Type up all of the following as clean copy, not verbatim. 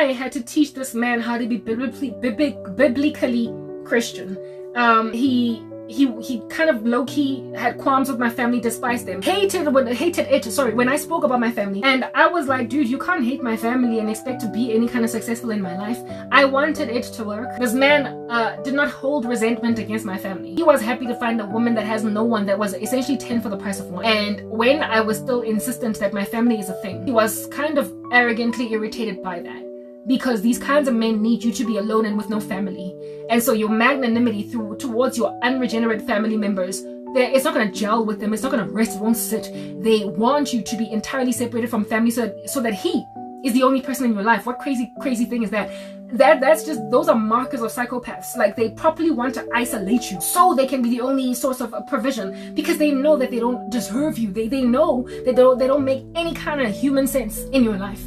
I had to teach this man how to be biblically Christian. He kind of low-key had qualms with my family, despised them, hated it when I spoke about my family. And I was like, dude, you can't hate my family and expect to be any kind of successful in my life. I wanted it to work. This man did not hold resentment against my family. He was happy to find a woman that has no one, that was essentially 10 for the price of 1. And when I was still insistent that my family is a thing, he was kind of arrogantly irritated by that. Because these kinds of men need you to be alone and with no family. And so your magnanimity towards your unregenerate family members, it's not going to gel with them. It's not going to rest. It won't sit. They want you to be entirely separated from family so that he is the only person in your life. What crazy thing is that? That's just, those are markers of psychopaths. Like, they properly want to isolate you so they can be the only source of provision, because they know that they don't deserve you. They know that they don't make any kind of human sense in your life.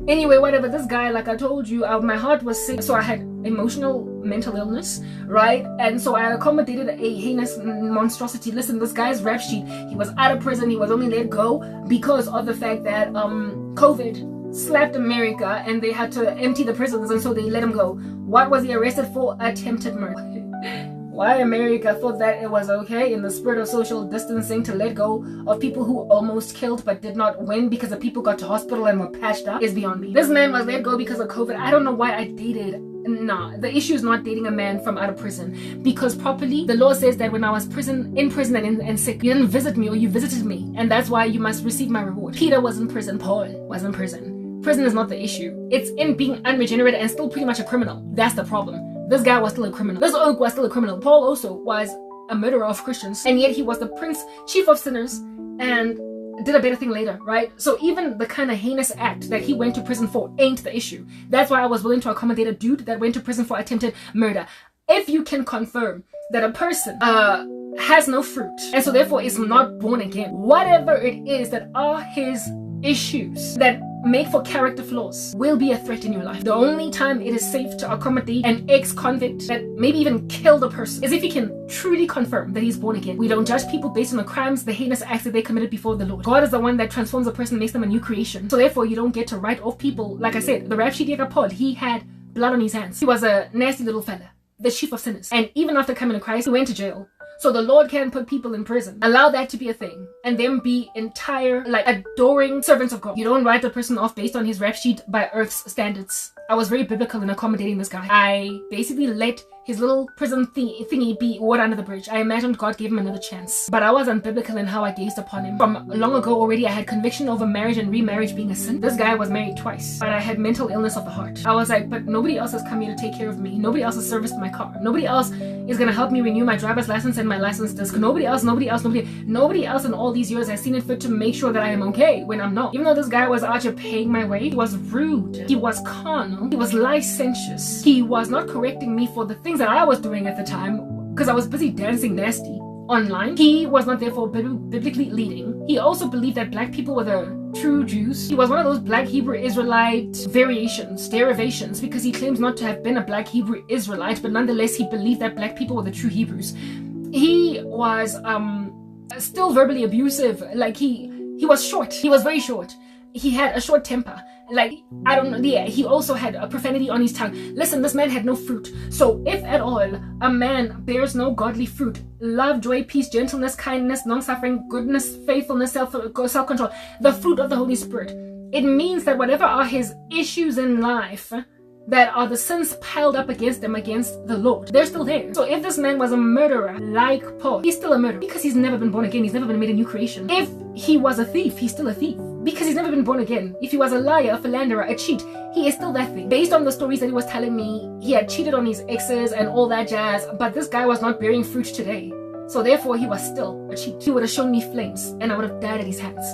Anyway, whatever, this guy, like I told you, my heart was sick, so I had mental illness, right? And so I accommodated a heinous monstrosity. Listen, this guy's rap sheet, he was out of prison, he was only let go because of the fact that COVID slapped America and they had to empty the prisons, and so they let him go. What was he arrested for? Attempted murder. Why America thought that it was okay in the spirit of social distancing to let go of people who almost killed but did not win because the people got to hospital and were patched up is beyond me. This man was let go because of COVID. I don't know why I dated. Nah, the issue is not dating a man from out of prison, because properly the law says that when I was in prison and sick, you didn't visit me, or you visited me, and that's why you must receive my reward. Peter was in prison. Paul was in prison. Prison is not the issue. It's in being unregenerate and still pretty much a criminal. That's the problem. This guy was still a criminal. This oak was still a criminal. Paul also was a murderer of Christians, and yet he was the chief of sinners, and did a better thing later, right? So even the kind of heinous act that he went to prison for ain't the issue. That's why I was willing to accommodate a dude that went to prison for attempted murder. If you can confirm that a person has no fruit, and so therefore is not born again, whatever it is that are his issues that make for character flaws will be a threat in your life. The only time it is safe to accommodate an ex-convict that maybe even killed a person is if you can truly confirm that he's born again. We don't judge people based on the crimes, the heinous acts that they committed before the Lord. God is the one that transforms a person and makes them a new creation. So therefore, you don't get to write off people. Like I said, the rap sheet Paul, he had blood on his hands. He was a nasty little fella, the chief of sinners. And even after coming to Christ, he went to jail. So the Lord can put people in prison, allow that to be a thing, and them be entire, like, adoring servants of God. You don't write the person off based on his rap sheet by earth's standards. I was very biblical in accommodating this guy. I basically let his little prison thingy be water under the bridge. I imagined God gave him another chance. But I wasn't biblical in how I gazed upon him. From long ago already, I had conviction over marriage and remarriage being a sin. This guy was married twice, but I had mental illness of the heart. I was like, but nobody else has come here to take care of me. Nobody else has serviced my car. Nobody else is gonna help me renew my driver's license and my license disc. Nobody else in all these years has seen it fit to make sure that I am okay when I'm not. Even though this guy was out here paying my way, he was rude. He was carnal. He was licentious. He was not correcting me for the things that I was doing at the time, because I was busy dancing nasty online. He was not therefore biblically leading. He also believed that black people were the true Jews. He was one of those black Hebrew Israelite derivations, because he claims not to have been a black Hebrew Israelite, but nonetheless he believed that black people were the true Hebrews. He was still verbally abusive. Like he was short. He was very short. He had a short temper. Like, I don't know, yeah, he also had a profanity on his tongue. Listen, this man had no fruit. So if at all a man bears no godly fruit, love, joy, peace, gentleness, kindness, long-suffering, goodness, faithfulness, self-control, the fruit of the Holy Spirit, it means that whatever are his issues in life, that are the sins piled up against them, against the Lord, they're still there. So if this man was a murderer like Paul, he's still a murderer because he's never been born again. He's never been made a new creation. If he was a thief, he's still a thief because he's never been born again. If he was a liar, a philanderer, a cheat, he is still that thing. Based on the stories that he was telling me, he had cheated on his exes and all that jazz, but this guy was not bearing fruit today. So therefore, he was still a cheat. He would have shown me flames and I would have died at his hands.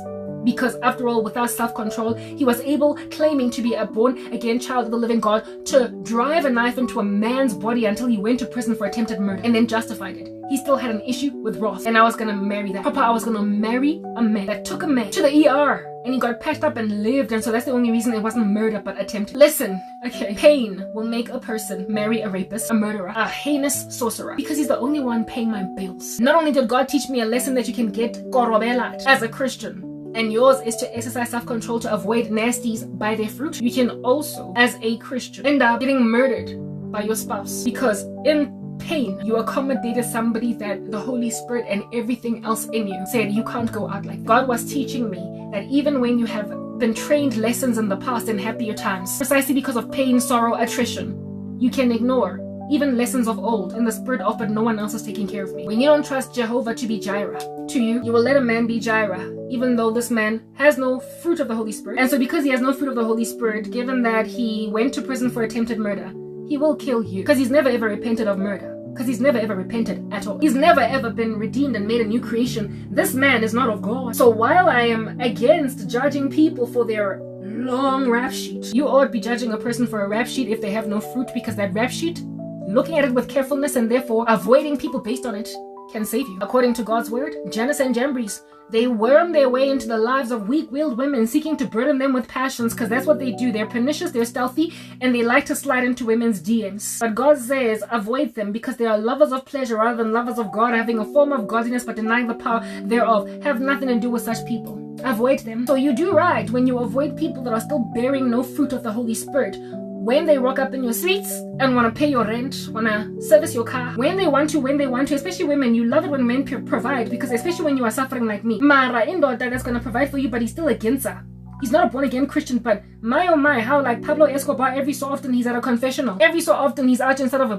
Because after all, without self-control, he was able, claiming to be a born-again child of the living God, to drive a knife into a man's body until he went to prison for attempted murder and then justified it. He still had an issue with wrath, and I was gonna marry that. Papa, I was gonna marry a man that took a man to the ER and he got patched up and lived, and so that's the only reason it wasn't murder but attempted. Listen, okay, pain will make a person marry a rapist, a murderer, a heinous sorcerer, because he's the only one paying my bills. Not only did God teach me a lesson that you can get korobela as a Christian, and yours is to exercise self-control to avoid nasties by their fruit, you can also, as a Christian, end up getting murdered by your spouse because in pain you accommodated somebody that the Holy Spirit and everything else in you said you can't go out like that. God was teaching me that even when you have been trained lessons in the past in happier times, precisely because of pain, sorrow, attrition, you can ignore even lessons of old in the spirit of, but no one else is taking care of me. When you don't trust Jehovah to be Jireh to you, you will let a man be Jireh, even though this man has no fruit of the Holy Spirit. And so because he has no fruit of the Holy Spirit, given that he went to prison for attempted murder, he will kill you because he's never ever repented of murder. Because he's never ever repented at all. He's never ever been redeemed and made a new creation. This man is not of God. So while I am against judging people for their long rap sheet, you ought to be judging a person for a rap sheet if they have no fruit, because that rap sheet, looking at it with carefulness and therefore avoiding people based on it, can save you. According to God's word, Janus and Jambres, they worm their way into the lives of weak-willed women, seeking to burden them with passions, because that's what they do. They're pernicious, they're stealthy, and they like to slide into women's DMs. But God says, avoid them, because they are lovers of pleasure rather than lovers of God, having a form of godliness but denying the power thereof. Have nothing to do with such people. Avoid them. So you do right when you avoid people that are still bearing no fruit of the Holy Spirit. When they rock up in your streets and want to pay your rent, want to service your car, when they want to, especially women, you love it when men provide, because especially when you are suffering like me. Mara, Indo, that's going to provide for you, but he's still a ginza. He's not a born-again Christian, but my oh my, how like Pablo Escobar, every so often he's at a confessional. Every so often he's out in front of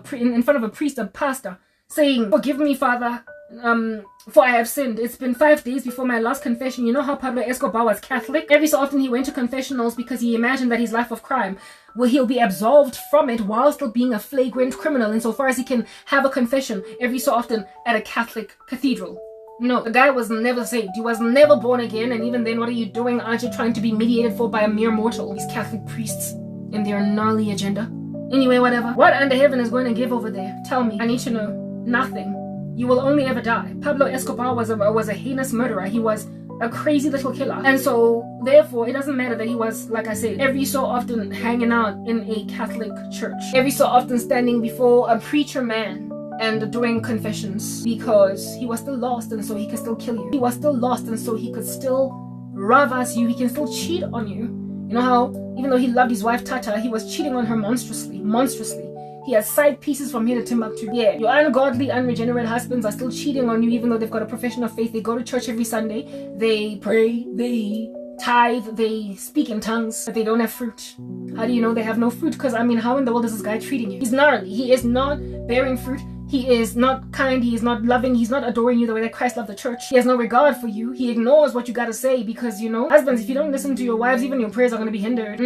a priest, a pastor, saying, forgive me, Father, for I have sinned. It's been 5 days before my last confession. You know how Pablo Escobar was Catholic? Every so often he went to confessionals because he imagined that his life of crime, well, he'll be absolved from it while still being a flagrant criminal insofar as he can have a confession every so often at a Catholic cathedral. No, the guy was never saved. He was never born again, and even then, what are you doing? Aren't you trying to be mediated for by a mere mortal? These Catholic priests and their gnarly agenda. Anyway, whatever. What under heaven is going to give over there? Tell me. I need to know. Nothing. You will only ever die. Pablo Escobar was a heinous murderer. He was a crazy little killer. And so, therefore, it doesn't matter that he was, like I said, every so often hanging out in a Catholic church. Every so often standing before a preacher man and doing confessions, because he was still lost and so he could still kill you. He was still lost and so he could still ravas you. He can still cheat on you. You know how, even though he loved his wife Tata, he was cheating on her monstrously. He has side pieces from here to Timbuktu. Yeah, your ungodly, unregenerate husbands are still cheating on you even though they've got a profession of faith. They go to church every Sunday. They pray. They tithe. They speak in tongues. But they don't have fruit. How do you know they have no fruit? Because, I mean, how in the world is this guy treating you? He's gnarly. He is not bearing fruit. He is not kind, he is not loving, he's not adoring you the way that Christ loved the church. He has no regard for you. He ignores what you gotta say because, you know, husbands, if you don't listen to your wives, even your prayers are gonna be hindered.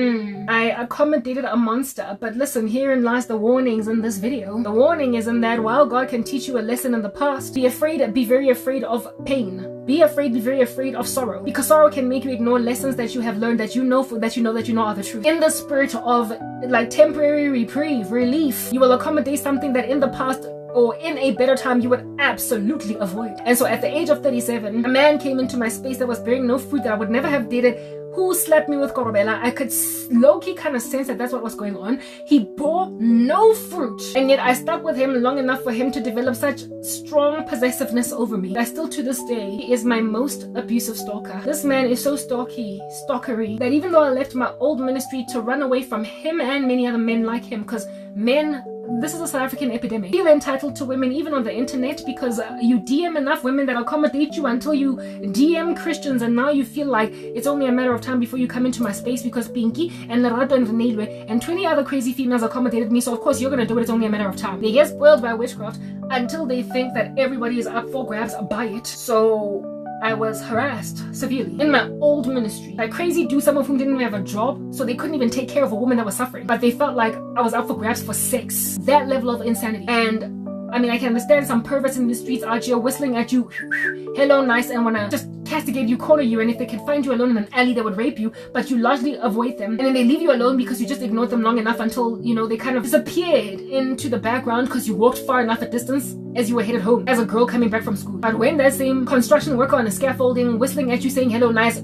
I accommodated a monster, but listen, herein lies the warnings in this video. The warning is in that while God can teach you a lesson in the past, be very afraid of pain. Be very afraid of sorrow, because sorrow can make you ignore lessons that you have learned that you know are the truth. In the spirit of like temporary reprieve, relief, you will accommodate something that in the past or in a better time you would absolutely avoid. And so at the age of 37, a man came into my space that was bearing no fruit, that I would never have dated, who slapped me with Korobela. I could low-key kind of sense that that's what was going on. He bore no fruit, and yet I stuck with him long enough for him to develop such strong possessiveness over me that still to this day, he is my most abusive stalker. This man is so stalkery, that even though I left my old ministry to run away from him and many other men like him, because men, this is a South African epidemic. Feel entitled to women even on the internet because you DM enough women that accommodate you until you DM Christians, and now you feel like it's only a matter of time before you come into my space because Pinky and Lerato and Renelwe and 20 other crazy females accommodated me, so of course you're gonna do it. It's only a matter of time. They get spoiled by witchcraft until they think that everybody is up for grabs by it. So I was harassed severely in my old ministry. Like crazy dudes, some of whom didn't even have a job, so they couldn't even take care of a woman that was suffering. But they felt like I was out for grabs for sex. That level of insanity. And I mean, I can understand some perverts in the streets out here whistling at you, hello, nice, and wanna just castigate you, corner you, and if they can find you alone in an alley, they would rape you, but you largely avoid them. And then they leave you alone because you just ignored them long enough until, you know, they kind of disappeared into the background because you walked far enough a distance as you were headed home, as a girl coming back from school. But when that same construction worker on a scaffolding whistling at you saying hello, nice,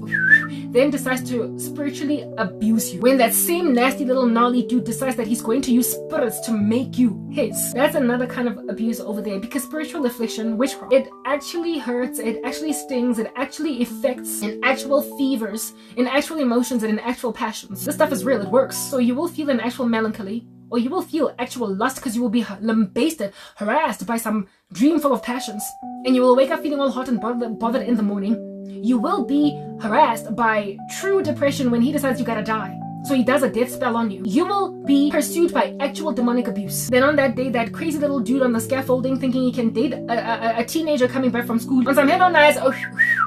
then decides to spiritually abuse you. When that same nasty little gnarly dude decides that he's going to use spirits to make you his. That's another kind of abuse over there, because spiritual affliction, witchcraft, it actually hurts, it actually stings, it actually affects in actual fevers, in actual emotions, and in actual passions. This stuff is real, it works. So you will feel an actual melancholy, or you will feel actual lust because you will be lambasted, harassed by some dream full of passions, and you will wake up feeling all hot and bothered in the morning. You will be harassed by true depression when he decides you gotta die. So he does a death spell on you. You will be pursued by actual demonic abuse. Then on that day, that crazy little dude on the scaffolding thinking he can date a teenager coming back from school on some head on eyes,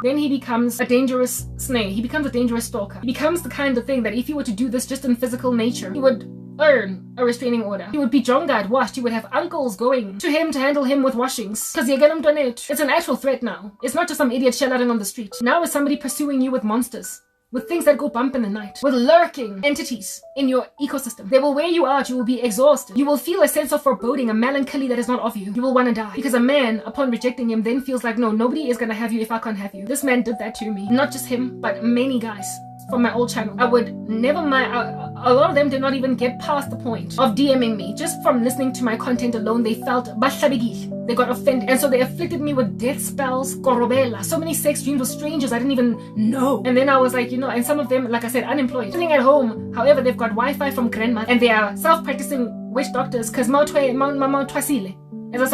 then he becomes a dangerous snake. He becomes a dangerous stalker. He becomes the kind of thing that if you were to do this just in physical nature, he would earn a restraining order. He would be jongad washed. He would have uncles going to him to handle him with washings. Because you get him done it. It's an actual threat now. It's not just some idiot shell-outing on the street. Now it's somebody pursuing you with monsters, with things that go bump in the night, with lurking entities in your ecosystem. They will wear you out. You will be exhausted. You will feel a sense of foreboding, a melancholy that is not of you. You will want to die. Because a man, upon rejecting him, then feels like, no, nobody is going to have you if I can't have you. This man did that to me. Not just him, but many guys from my old channel. I would never mind. A lot of them did not even get past the point of DMing me. Just from listening to my content alone, they felt bahlabekile. They got offended. And so they afflicted me with death spells, korobela, so many sex dreams with strangers I didn't even know. And then I was like, and some of them, like I said, unemployed, sitting at home. However, they've got Wi-Fi from grandma, and they are self-practicing witch doctors because as a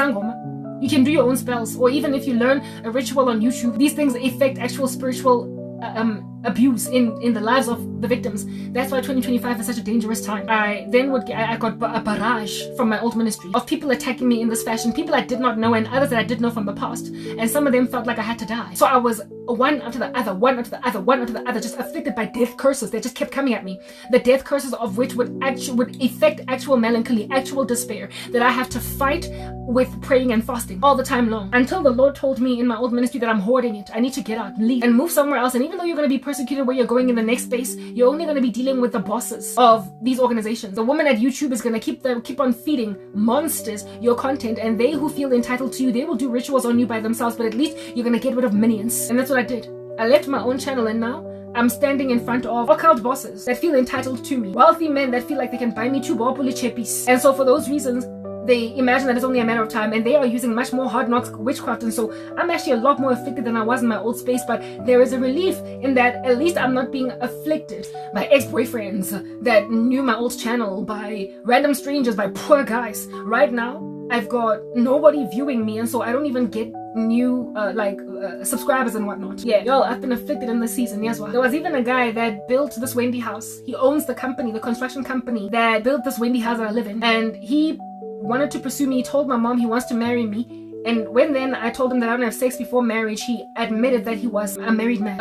sangoma, you can do your own spells. Or even if you learn a ritual on YouTube, these things affect actual spiritual abuse in the lives of the victims. That's why 2025 is such a dangerous time. I got a barrage from my old ministry of people attacking me in this fashion, people I did not know and others that I did know from the past, and some of them felt like I had to die. So I was one after the other, one after the other, one after the other, just afflicted by death curses that just kept coming at me. The death curses of which would affect actual melancholy, actual despair that I have to fight with praying and fasting all the time long, until the Lord told me in my old ministry that I'm hoarding it. I need to get out, leave, and move somewhere else. And even though you're going to be persecuted where you're going in the next space, you're only going to be dealing with the bosses of these organizations. The woman at YouTube is going to keep on feeding monsters your content, and they who feel entitled to you, they will do rituals on you by themselves, but at least you're going to get rid of minions. And that's what I did. I left my own channel, and now I'm standing in front of occult bosses that feel entitled to me, wealthy men that feel like they can buy me 2 bopuli cheppies. And so for those reasons, they imagine that it's only a matter of time, and they are using much more hard knocks witchcraft. And so I'm actually a lot more afflicted than I was in my old space, but there is a relief in that at least I'm not being afflicted by ex-boyfriends that knew my old channel, by random strangers, by poor guys. Right now, I've got nobody viewing me, and so I don't even get new subscribers and whatnot. Yeah, yo, I've been afflicted in this season. Yes, well, there was even a guy that built this Wendy house. He owns the company, the construction company that built this Wendy house that I live in, and he wanted to pursue me. He told my mom he wants to marry me, and when then I told him that I don't have sex before marriage, he admitted that he was a married man.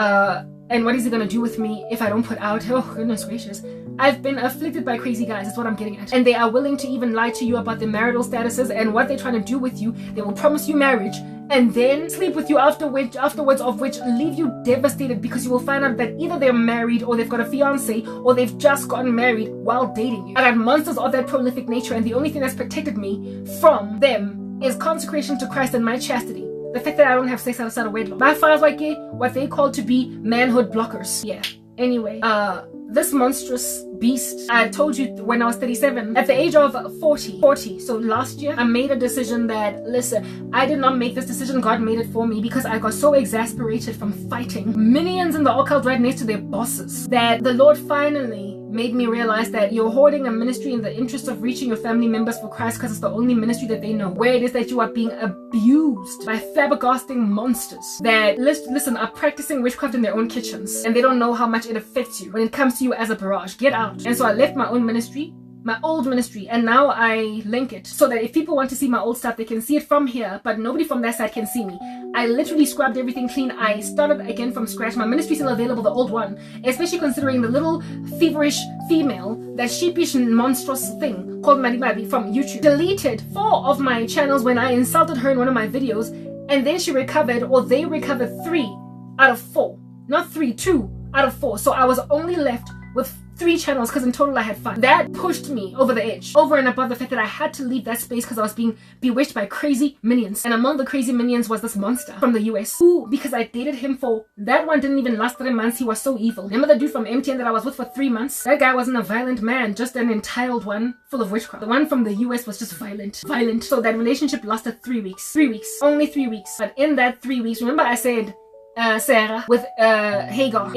And what is he gonna do with me if I don't put out? Oh, goodness gracious. I've been afflicted by crazy guys, is what I'm getting at. And they are willing to even lie to you about their marital statuses and what they're trying to do with you. They will promise you marriage and then sleep with you afterwards, of which leave you devastated, because you will find out that either they're married, or they've got a fiance, or they've just gotten married while dating you. I got monsters of that prolific nature, and the only thing that's protected me from them is consecration to Christ and my chastity. The fact that I don't have sex outside of wedlock. My father's like what they call to be manhood blockers. Yeah. Anyway, this monstrous beast, I told you when I was 37, at the age of 40, so last year, I made a decision that, listen, I did not make this decision, God made it for me, because I got so exasperated from fighting minions in the occult right next to their bosses, that the Lord finally made me realize that you're hoarding a ministry in the interest of reaching your family members for Christ, because it's the only ministry that they know, where it is that you are being abused by flabbergasting monsters that, listen, are practicing witchcraft in their own kitchens, and they don't know how much it affects you when it comes to you as a barrage. Get out. And so I left my own ministry, my old ministry, and now I link it so that if people want to see my old stuff, they can see it from here, but nobody from that side can see me. I literally scrubbed everything clean. I started again from scratch. My ministry is still available, the old one, especially considering the little feverish female, that sheepish and monstrous thing called Maribabi from YouTube deleted 4 of my channels when I insulted her in one of my videos, and then she recovered, or they recovered 3 out of 4. Not 3, 2 out of 4. So I was only left with 3 channels because in total I had 5. That pushed me over the edge, over and above the fact that I had to leave that space because I was being bewitched by crazy minions. And among the crazy minions was this monster from the US who, because I dated him for, that one didn't even last 3 months, he was so evil. Remember the dude from MTN that I was with for 3 months? That guy wasn't a violent man, just an entitled one full of witchcraft. The one from the US was just violent. So that relationship lasted 3 weeks. 3 weeks. Only 3 weeks. But in that 3 weeks, remember I said Sarah with Hagar,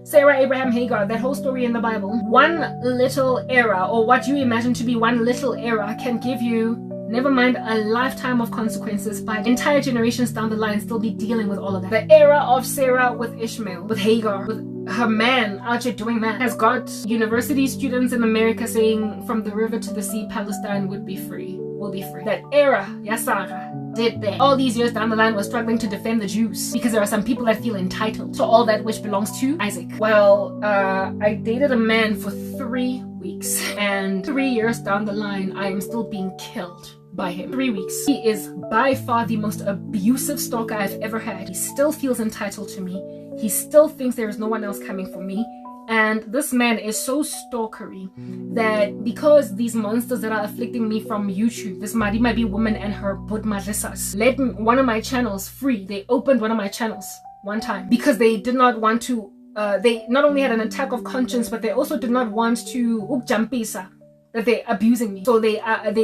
Sarah, Abraham, Hagar, that whole story in the Bible. One little error, or what you imagine to be one little error, can give you, never mind a lifetime of consequences, but entire generations down the line still be dealing with all of that. The era of Sarah with Ishmael, with Hagar, with her man out here doing that, has got university students in America saying from the river to the sea, Palestine would be free, will be free. That era, Sarah did that. All these years down the line, was struggling to defend the Jews because there are some people that feel entitled to all that which belongs to Isaac. Well, I dated a man for 3 weeks, and 3 years down the line, I am still being killed by him. 3 weeks. He is by far the most abusive stalker I've ever had. He still feels entitled to me. He still thinks there is no one else coming for me. And this man is so stalkery that because these monsters that are afflicting me from YouTube, this Madimabi woman and her Budmadlisas, let one of my channels free. They opened one of my channels one time because they did not want to, they not only had an attack of conscience, but they also did not want to upjampisa, that they're abusing me. So they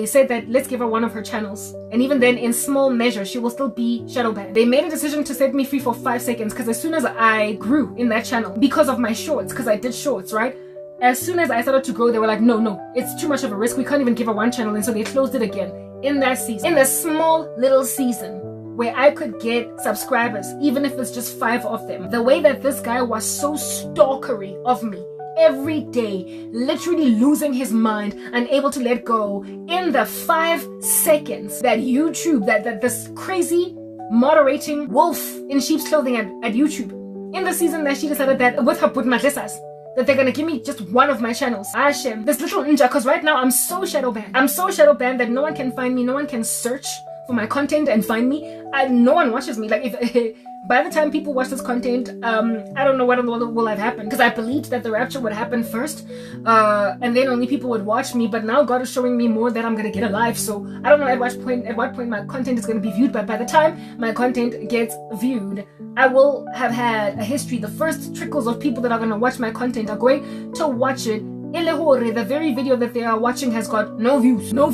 said that let's give her one of her channels, and even then in small measure she will still be shadow banned. They made a decision to set me free for 5 seconds because as soon as I grew in that channel because of my shorts, because I did shorts, right? As soon as I started to grow, they were like, no, it's too much of a risk, we can't even give her one channel. And so they closed it again in that season, in the small little season where I could get subscribers, even if it's just 5 of them. The way that this guy was so stalkery of me every day, literally losing his mind, unable to let go, in the 5 seconds that YouTube, that this crazy moderating wolf in sheep's clothing at YouTube, in the season that she decided that with her Budmadlisas, that they're gonna give me just one of my channels. Hashem, this little ninja, because right now I'm so shadow banned. I'm so shadow banned that no one can find me, no one can search for my content and find me. No one watches me. Like, if by the time people watch this content, I don't know what in the world will have happened, because I believed that the rapture would happen first, and then only people would watch me. But now God is showing me more that I'm gonna get alive. So I don't know at what point my content is gonna be viewed. But by the time my content gets viewed, I will have had a history. The first trickles of people that are gonna watch my content are going to watch it. The very video that they are watching has got no views. 0.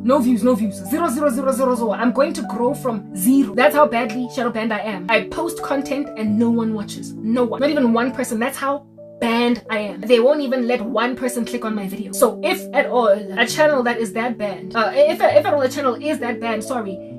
I'm going to grow from 0. That's how badly shadow banned I am. I post content and no one watches. No one. Not even one person. That's how banned I am. They won't even let one person click on my video. So if at all a channel that is that banned, if at all a channel is that banned,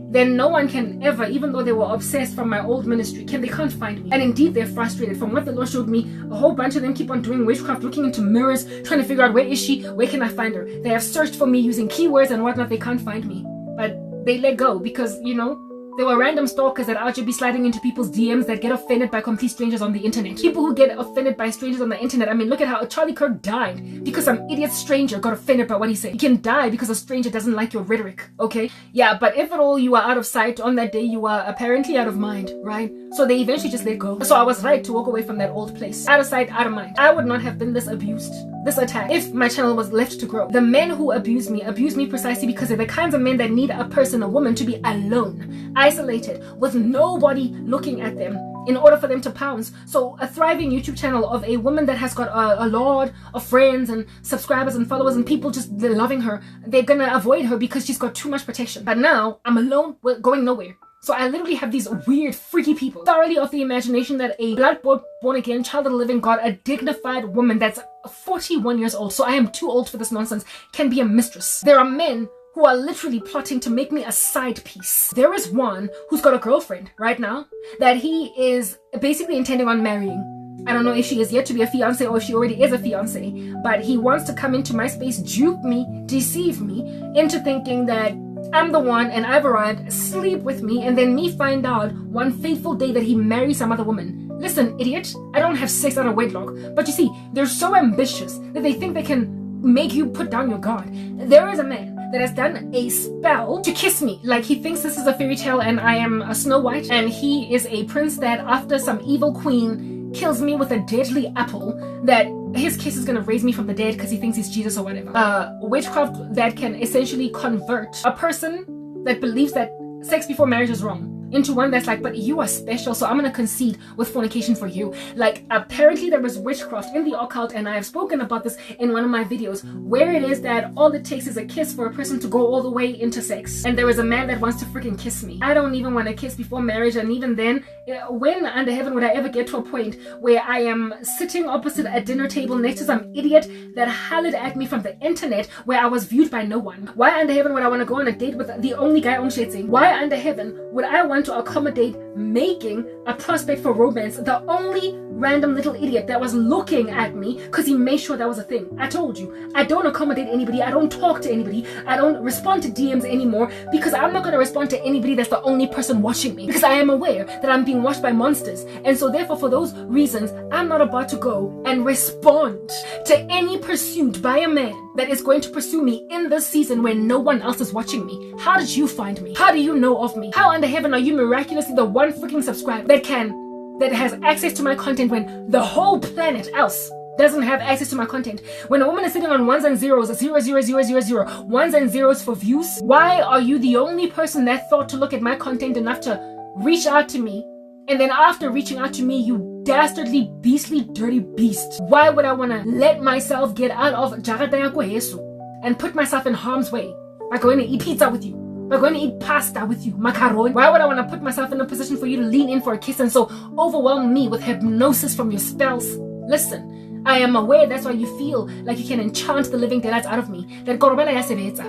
then no one can ever, even though they were obsessed from my old ministry, they can't find me. And indeed they're frustrated. From what the Lord showed me, a whole bunch of them keep on doing witchcraft, looking into mirrors, trying to figure out where is she, where can I find her. They have searched for me using keywords and whatnot. They can't find me, but they let go because, you know, there were random stalkers that out here be sliding into people's DMs that get offended by complete strangers on the internet. People who get offended by strangers on the internet. I mean, look at how Charlie Kirk died because some idiot stranger got offended by what he said. You can die because a stranger doesn't like your rhetoric, okay? Yeah, but if at all you are out of sight on that day, you are apparently out of mind, right? So they eventually just let go. So I was right to walk away from that old place. Out of sight, out of mind. I would not have been this abused, this attacked, if my channel was left to grow. The men who abuse me precisely because they're the kinds of men that need a person, a woman, to be alone, isolated, with nobody looking at them in order for them to pounce. So a thriving YouTube channel of a woman that has got a lot of friends and subscribers and followers and people just loving her, they're gonna avoid her because she's got too much protection. But now I'm alone, we're going nowhere. So I literally have these weird, freaky people, thoroughly of the imagination that a blood-bought, born-again, child of the living God, a dignified woman that's 41 years old, so I am too old for this nonsense, can be a mistress. There are men who are literally plotting to make me a side piece. There is one who's got a girlfriend right now that he is basically intending on marrying. I don't know if she is yet to be a fiance or if she already is a fiance, but he wants to come into my space, dupe me, deceive me into thinking that I'm the one and I've arrived, sleep with me, and then me find out one fateful day that he marries some other woman. Listen, idiot, I don't have sex out of wedlock, but you see, they're so ambitious that they think they can make you put down your guard. There is a man that has done a spell to kiss me. Like, he thinks this is a fairy tale and I am a Snow White, and he is a prince that after some evil queen kills me with a deadly apple that his kiss is gonna raise me from the dead because he thinks he's Jesus or whatever. Witchcraft that can essentially convert a person that believes that sex before marriage is wrong into one that's like, but you are special, so I'm gonna concede with fornication for you. Like, apparently there was witchcraft in the occult, and I have spoken about this in one of my videos, where it is that all it takes is a kiss for a person to go all the way into sex. And there is a man that wants to freaking kiss me. I don't even want to kiss before marriage, and even then, when under heaven would I ever get to a point where I am sitting opposite a dinner table next to some idiot that hollered at me from the internet where I was viewed by no one? Why under heaven would I want to go on a date with the only guy on shitting? Why under heaven would I want to accommodate making a prospect for romance the only random little idiot that was looking at me because he made sure that was a thing? I told you, I don't accommodate anybody, I don't talk to anybody, I don't respond to DMs anymore, because I'm not going to respond to anybody that's the only person watching me, because I am aware that I'm being watched by monsters. And so therefore, for those reasons, I'm not about to go and respond to any pursuit by a man that is going to pursue me in this season when no one else is watching me. How did you find me? How do you know of me? How under heaven are you miraculously the one freaking subscriber that has access to my content when the whole planet else doesn't have access to my content? When a woman is sitting on ones and zeros, 0, ones and zeros for views, why are you the only person that thought to look at my content enough to reach out to me? And then after reaching out to me, you dastardly, beastly, dirty beast, why would I want to let myself get out of Johannesburg and put myself in harm's way by going to eat pizza with you, by going to eat pasta with you, macaroni? Why would I want to put myself in a position for you to lean in for a kiss and so overwhelm me with hypnosis from your spells? Listen, I am aware that's why you feel like you can enchant the living daylights out of me. That korobela ya sebetsa.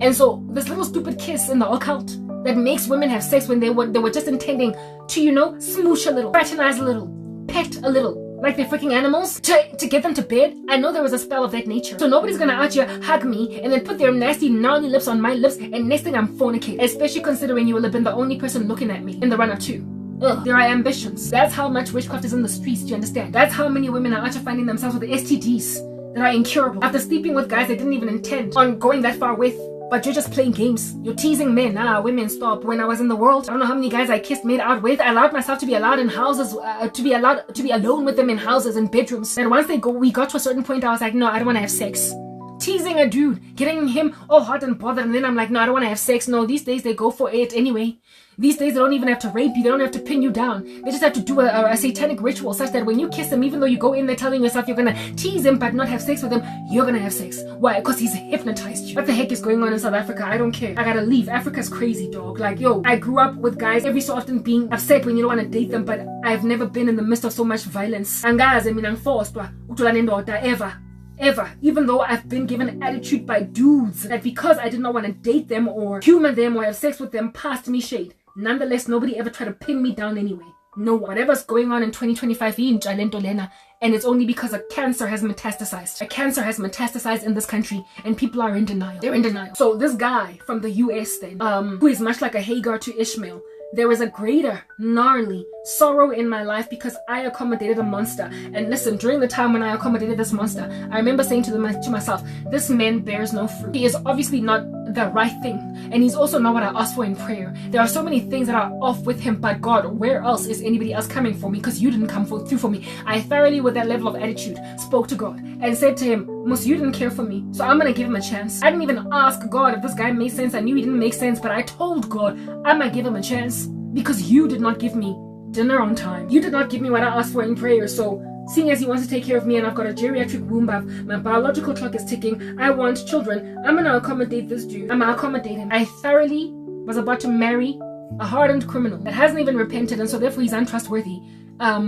And so this little stupid kiss in the occult that makes women have sex when they were just intending to, you know, smoosh a little, fraternize a little, pet a little, like they're freaking animals, to get them to bed. I know there was a spell of that nature. So nobody's gonna out here hug me and then put their nasty, gnarly lips on my lips, and next thing I'm fornicating. Especially considering you will have been the only person looking at me in the run-up too. Ugh, there are ambitions. That's how much witchcraft is in the streets, do you understand? That's how many women are out here finding themselves with STDs that are incurable after sleeping with guys they didn't even intend on going that far with. But you're just playing games. You're teasing men. Women, stop. When I was in the world, I don't know how many guys I kissed, made out with. I allowed myself to be allowed in houses, to be alone with them in houses and bedrooms. And once we got to a certain point, I was like, no, I don't want to have sex. Teasing a dude, getting him all hot and bothered, and then I'm like, no, I don't want to have sex. No, these days they go for it anyway. These days they don't even have to rape you, they don't have to pin you down. They just have to do a satanic ritual such that when you kiss him, even though you go in there telling yourself you're gonna tease him but not have sex with him, you're gonna have sex. Why? Because he's hypnotized you. What the heck is going on in South Africa? I don't care. I gotta leave. Africa's crazy, dog. Like, yo, I grew up with guys every so often being upset when you don't want to date them, but I've never been in the midst of so much violence. Angazi mina ngifoswa ukuthola nendoda ever, even though I've been given attitude by dudes that because I did not want to date them or humor them or have sex with them passed me shade. Nonetheless, nobody ever tried to pin me down anyway. No, whatever's going on in 2025 and it's only because a cancer has metastasized. A cancer has metastasized in this country and people are in denial. They're in denial. So this guy from the US then, who is much like a Hagar to Ishmael, there was a greater, gnarly sorrow in my life because I accommodated a monster. And listen, during the time when I accommodated this monster, I remember saying to myself, this man bears no fruit. He is obviously not the right thing. And he's also not what I asked for in prayer. There are so many things that are off with him, but God, where else is anybody else coming for me? Because you didn't come through for me. I thoroughly, with that level of attitude, spoke to God and said to him, Mus, you didn't care for me, so I'm gonna give him a chance. I didn't even ask God if this guy made sense. I knew he didn't make sense, but I told God I'm gonna give him a chance because you did not give me dinner on time. You did not give me what I asked for in prayer. So seeing as he wants to take care of me and I've got a geriatric womb, my biological clock is ticking, I want children, I'm gonna accommodate this dude. I'm gonna accommodate him. I thoroughly was about to marry a hardened criminal that hasn't even repented, and so therefore he's untrustworthy.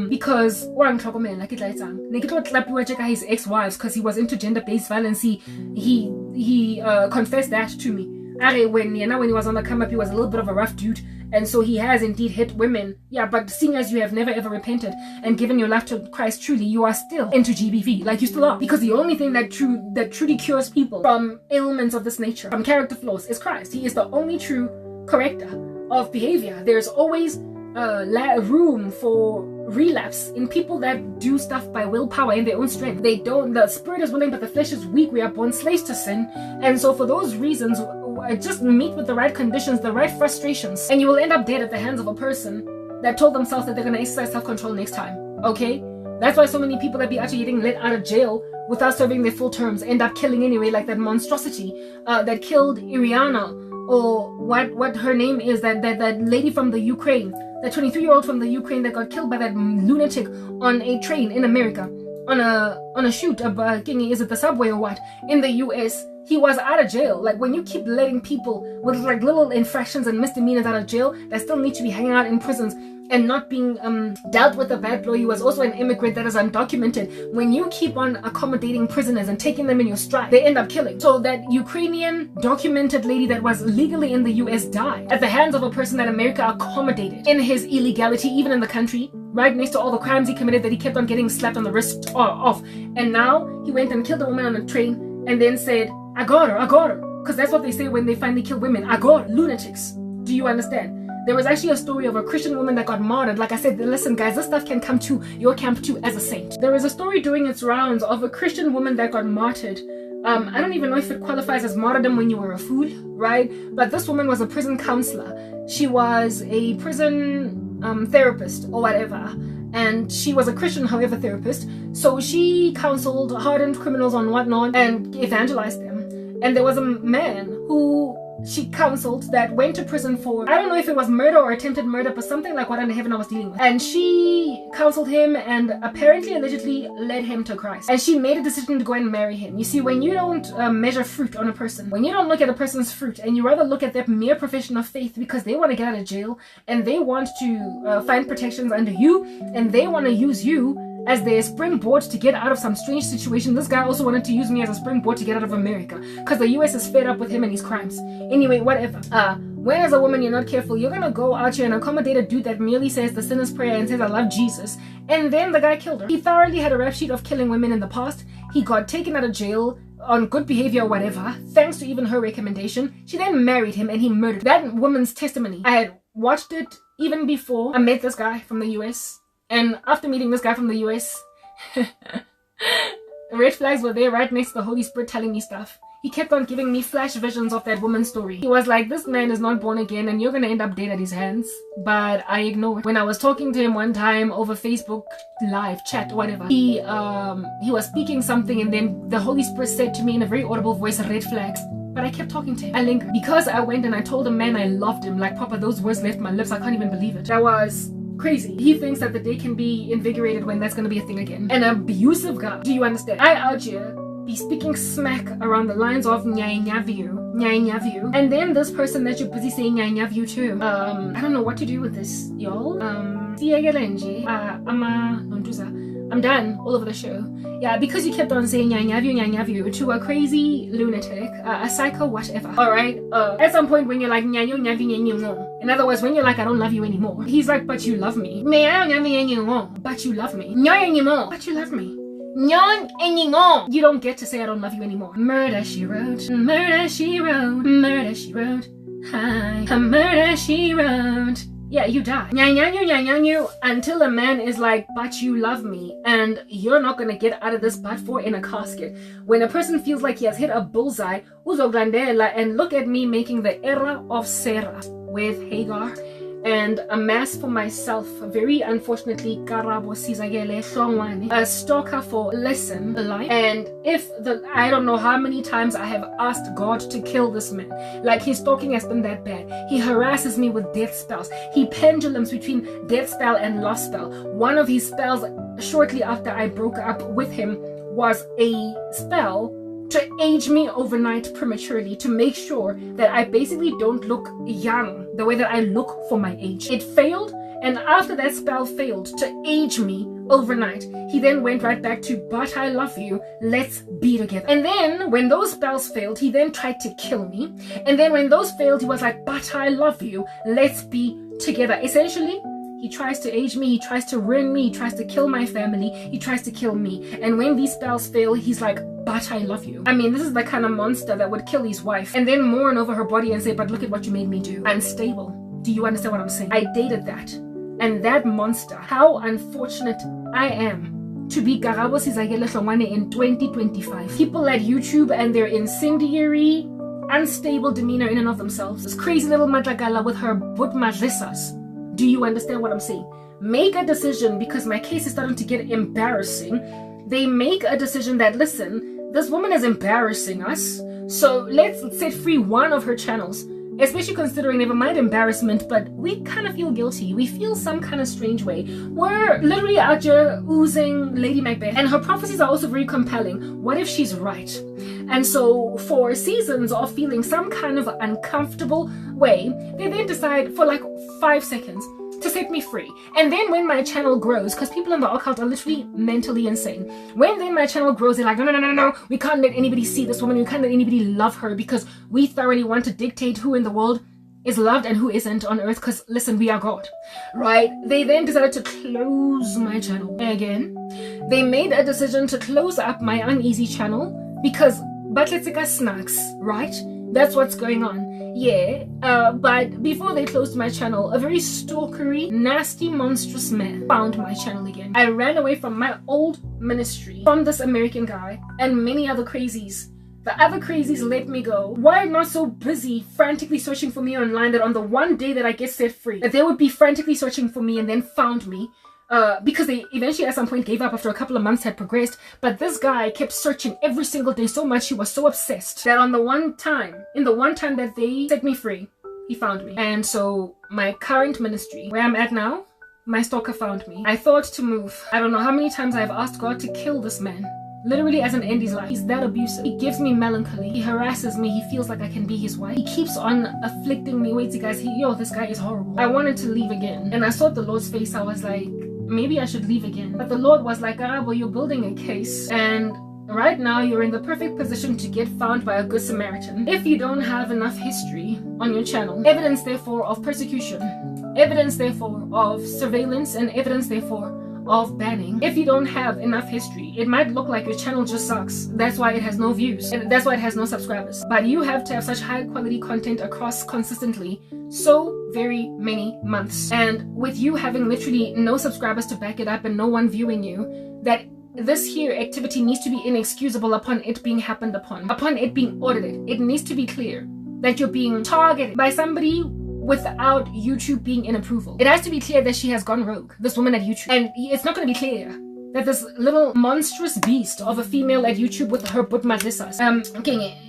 Because his ex-wives because he was into gender-based violence. He confessed that to me. When he was on the come up, he was a little bit of a rough dude, and so he has indeed hit women. Yeah, but seeing as you have never ever repented and given your life to Christ truly, you are still into GBV, like you still are. Because the only thing that truly cures people from ailments of this nature, from character flaws, is Christ. He is the only true corrector of behavior. There's always room for relapse in people that do stuff by willpower in their own strength. The spirit is willing but the flesh is weak. We are born slaves to sin, and so for those reasons just meet with the right conditions, the right frustrations, and you will end up dead at the hands of a person that told themselves that they're going to exercise self-control next time. Okay, That's why so many people that be actually getting let out of jail without serving their full terms end up killing anyway, like that monstrosity that killed Iriana, or what her name is, that lady from the Ukraine, that 23-year-old from the Ukraine that got killed by that lunatic on a train in America, on a shoot of is it the subway or what, in the US. He was out of jail. Like, when you keep letting people with like little infractions and misdemeanors out of jail that still need to be hanging out in prisons and not being dealt with a bad blow. He was also an immigrant that is undocumented. When you keep on accommodating prisoners and taking them in your stride, they end up killing. So that Ukrainian documented lady that was legally in the US died at the hands of a person that America accommodated in his illegality, even in the country, right next to all the crimes he committed that he kept on getting slapped on the wrist off. And now he went and killed a woman on a train and then said, I got her. Because that's what they say when they finally kill women. I got her. Lunatics. Do you understand? There was actually a story of a Christian woman that got martyred. Like I said, listen guys, this stuff can come to your camp too as a saint. There was a story doing its rounds of a Christian woman that got martyred. I don't even know if it qualifies as martyrdom when you were a fool, right? But this woman was a prison counselor. She was a prison therapist or whatever. And she was a Christian, however, therapist. So she counseled hardened criminals on whatnot and evangelized them. And there was a man who she counseled that went to prison for, I don't know if it was murder or attempted murder, but something like what under heaven I was dealing with. And she counseled him and apparently, allegedly led him to Christ. And she made a decision to go and marry him. You see, when you don't measure fruit on a person, when you don't look at a person's fruit and you rather look at their mere profession of faith because they want to get out of jail and they want to find protections under you and they want to use you as their springboard to get out of some strange situation. This guy also wanted to use me as a springboard to get out of America because the US is fed up with him and his crimes. Anyway, whatever. When as a woman you're not careful, you're gonna go out here and accommodate a dude that merely says the sinner's prayer and says I love Jesus, and then the guy killed her. He thoroughly had a rap sheet of killing women in the past. He got taken out of jail on good behavior or whatever, thanks to even her recommendation. She then married him and he murdered her. That woman's testimony, I had watched it even before I met this guy from the US. And after meeting this guy from the US, red flags were there right next to the Holy Spirit telling me stuff. He kept on giving me flash visions of that woman's story. He was like, this man is not born again and you're gonna end up dead at his hands. But I ignored. When I was talking to him one time over Facebook live chat, whatever, he was speaking something and then the Holy Spirit said to me in a very audible voice, red flags. But I kept talking to him. I lingered. Because I went and I told a man I loved him, like Papa, those words left my lips. I can't even believe it. That was crazy. He thinks that the day can be invigorated when that's going to be a thing again. An abusive guy. Do you understand? I out here be speaking smack around the lines of nyanyavyu. And then this person that you're busy saying nyanyavyu to, I don't know what to do with this, y'all. I'm done all over the show. Yeah, because you kept on saying nyanyavyu to a crazy lunatic, a psycho, whatever. Alright, at some point when you're like in other words, when you're like I don't love you anymore, he's like, but you love me. But you love me. But you love me. You don't get to say I don't love you anymore. Murder she wrote. Murder she wrote. Murder she wrote. Hi. Murder she wrote. Yeah, you die. Until a man is like, but you love me, and you're not gonna get out of this but for in a casket. When a person feels like he has hit a bullseye, and look at me making the era of Sarah with Hagar, and a mass for myself. Very unfortunately, Karabo Hlongwane, a stalker for listen life. And if I don't know how many times I have asked God to kill this man. Like, his stalking has been that bad. He harasses me with death spells. He pendulums between death spell and lost spell. One of his spells shortly after I broke up with him was a spell to age me overnight prematurely, to make sure that I basically don't look young the way that I look for my age. It failed, and after that spell failed to age me overnight, he then went right back to, but I love you, let's be together. And then when those spells failed, he then tried to kill me. And then when those failed, he was like, but I love you, let's be together. Essentially, he tries to age me, he tries to ruin me, he tries to kill my family, he tries to kill me. And when these spells fail, he's like, but I love you. I mean, this is the kind of monster that would kill his wife and then mourn over her body and say, but look at what you made me do. Unstable. Do you understand what I'm saying? I dated that. And that monster, how unfortunate I am to be Karabo Hlongwane in 2025. People at YouTube and their incendiary, unstable demeanor in and of themselves. This crazy little matlakala with her but madlisas. Do you understand what I'm saying? make a decision, because my case is starting to get embarrassing. They make a decision that, listen, this woman is embarrassing us, so let's set free one of her channels. Especially considering, never mind embarrassment, but we kind of feel guilty. We feel some kind of strange way. We're literally out here oozing Lady Macbeth, and her prophecies are also very compelling. What if she's right? And so for seasons of feeling some kind of uncomfortable way, they then decide for like 5 seconds to set me free. And then when my channel grows, because people in the occult are literally mentally insane, when then my channel grows, they're like, no, we can't let anybody see this woman, we can't let anybody love her, because we thoroughly want to dictate who in the world is loved and who isn't on earth, because listen, we are God, right? They then decided to close my channel again. They made a decision to close up my uneasy channel because Batletsika snacks, right? That's what's going on. Yeah, but before they closed my channel, a very stalkery, nasty, monstrous man found my channel again. I ran away from my old ministry, from this American guy, and many other crazies. The other crazies let me go. Why not so busy frantically searching for me online that on the one day that I get set free, that they would be frantically searching for me and then found me? Because they eventually at some point gave up after a couple of months had progressed. But this guy kept searching every single day so much, he was so obsessed that in the one time that they set me free, he found me. And so my current ministry, where I'm at now, my stalker found me. I thought to move. I don't know how many times I've asked God to kill this man. Literally as an end his life. He's that abusive. He gives me melancholy. He harasses me. He feels like I can be his wife. He keeps on afflicting me. Wait, guys, this guy is horrible. I wanted to leave again. And I saw the Lord's face. I was like, maybe I should leave again. But the Lord was like, Karabo, you're building a case. And right now you're in the perfect position to get found by a good Samaritan. If you don't have enough history on your channel, evidence therefore of persecution, evidence therefore of surveillance, and evidence therefore of banning. If you don't have enough history, it might look like your channel just sucks. That's why it has no views, and that's why it has no subscribers. But you have to have such high quality content across consistently so very many months, and with you having literally no subscribers to back it up and no one viewing you, that this here activity needs to be inexcusable upon it being happened upon it being audited. It needs to be clear that you're being targeted by somebody without YouTube being in approval. It has to be clear that she has gone rogue, this woman at YouTube. And it's not going to be clear that this little monstrous beast of a female at YouTube with her butt madlisas,